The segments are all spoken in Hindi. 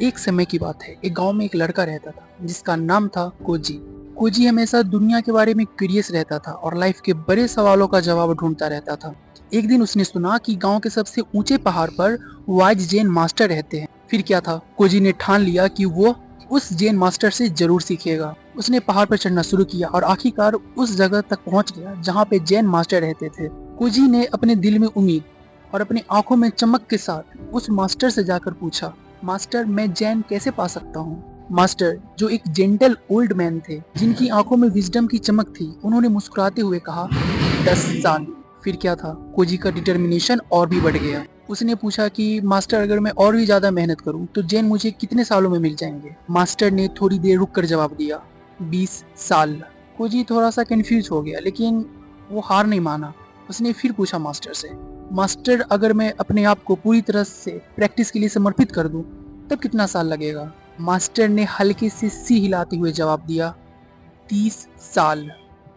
एक समय की बात है, एक गांव में एक लड़का रहता था जिसका नाम था कोजी। कोजी हमेशा दुनिया के बारे में क्यूरियस रहता था और लाइफ के बड़े सवालों का जवाब ढूंढता रहता था। एक दिन उसने सुना कि गांव के सबसे ऊंचे पहाड़ पर वाइज जैन मास्टर रहते हैं। फिर क्या था, कोजी ने ठान लिया कि वो उस जैन मास्टर से जरूर सीखेगा। उसने पहाड़ पर चढ़ना शुरू किया और आखिरकार उस जगह तक पहुंच गया जहाँ पे जैन मास्टर रहते थे। कोजी ने अपने दिल में उम्मीद और अपनी आंखों में चमक के साथ उस मास्टर से जाकर पूछा, मास्टर मैं जैन कैसे पा सकता हूँ। मास्टर, जो एक जेंटल ओल्ड मैन थे जिनकी आंखों में विजडम की चमक थी, उन्होंने मुस्कुराते हुए कहा, 10 साल। फिर क्या था, कोजी का डिटर्मिनेशन और भी बढ़ गया। उसने पूछा कि मास्टर अगर मैं और भी ज्यादा मेहनत करूं तो जैन मुझे कितने सालों में मिल जाएंगे। मास्टर ने थोड़ी देर रुक कर जवाब दिया, 20 साल। कोजी थोड़ा सा कंफ्यूज हो गया, लेकिन वो हार नहीं माना। उसने फिर पूछा मास्टर से, मास्टर अगर मैं अपने आप को पूरी तरह से प्रैक्टिस के लिए समर्पित कर दूं तब कितना साल लगेगा। मास्टर ने हल्के से सिर हिलाते हुए जवाब दिया, 30 साल।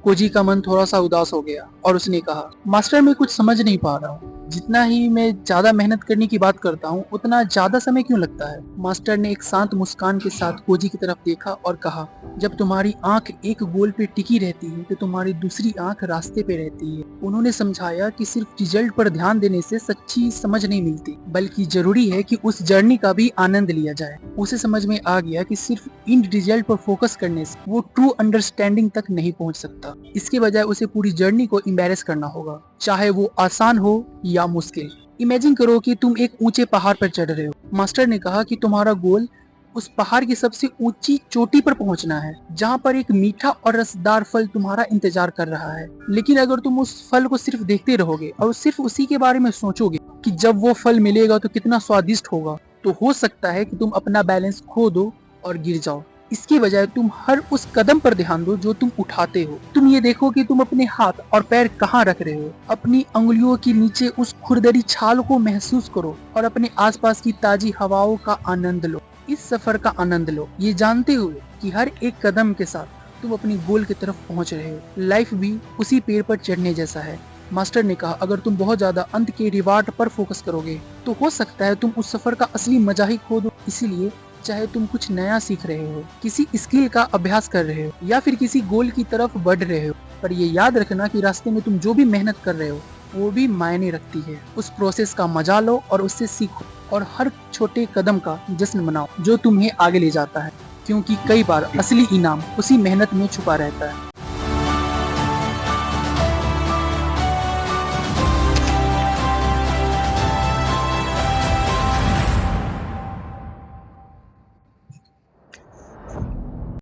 कोजी का मन थोड़ा सा उदास हो गया और उसने कहा, मास्टर मैं कुछ समझ नहीं पा रहा हूँ। जितना ही मैं ज्यादा मेहनत करने की बात करता हूँ उतना ज्यादा समय क्यों लगता है। मास्टर ने एक शांत मुस्कान के साथ कोजी की तरफ देखा और कहा, जब तुम्हारी आंख एक गोल पे टिकी रहती है तो तुम्हारी दूसरी आंख रास्ते पे रहती है। उन्होंने समझाया कि सिर्फ रिजल्ट पर ध्यान देने से सच्ची समझ नहीं मिलती, बल्कि जरूरी है कि उस जर्नी का भी आनंद लिया जाए। उसे समझ में आ गया कि सिर्फ इन रिजल्ट पर फोकस करने से वो ट्रू अंडरस्टैंडिंग तक नहीं पहुंच सकता। इसके बजाय उसे पूरी जर्नी को एम्बैरेस करना होगा, चाहे वो आसान हो या मुश्किल। इमेजिन करो कि तुम एक ऊंचे पहाड़ पर चढ़ रहे हो। मास्टर ने कहा कि तुम्हारा गोल उस पहाड़ की सबसे ऊंची चोटी पर पहुंचना है, जहां पर एक मीठा और रसदार फल तुम्हारा इंतजार कर रहा है। लेकिन अगर तुम उस फल को सिर्फ देखते रहोगे और सिर्फ उसी के बारे में सोचोगे कि जब वो फल मिलेगा तो कितना स्वादिष्ट होगा, तो हो सकता है कि तुम अपना बैलेंस खो दो और गिर जाओ। इसके बजाय तुम हर उस कदम पर ध्यान दो जो तुम उठाते हो। तुम ये देखो कि तुम अपने हाथ और पैर कहाँ रख रहे हो। अपनी अंगुलियों के नीचे उस खुरदरी छाल को महसूस करो और अपने आसपास की ताजी हवाओं का आनंद लो। इस सफर का आनंद लो, ये जानते हुए कि हर एक कदम के साथ तुम अपनी गोल की तरफ पहुंच रहे हो। लाइफ भी उसी पेड़ पर चढ़ने जैसा है। मास्टर ने कहा, अगर तुम बहुत ज्यादा अंत के रिवार्ड पर फोकस करोगे तो हो सकता है तुम उस सफर का असली मजा ही खो दो। इसीलिए चाहे तुम कुछ नया सीख रहे हो, किसी स्किल का अभ्यास कर रहे हो या फिर किसी गोल की तरफ बढ़ रहे हो, पर ये याद रखना कि रास्ते में तुम जो भी मेहनत कर रहे हो वो भी मायने रखती है। उस प्रोसेस का मजा लो और उससे सीखो और हर छोटे कदम का जश्न मनाओ जो तुम्हें आगे ले जाता है, क्योंकि कई बार असली इनाम उसी मेहनत में छुपा रहता है।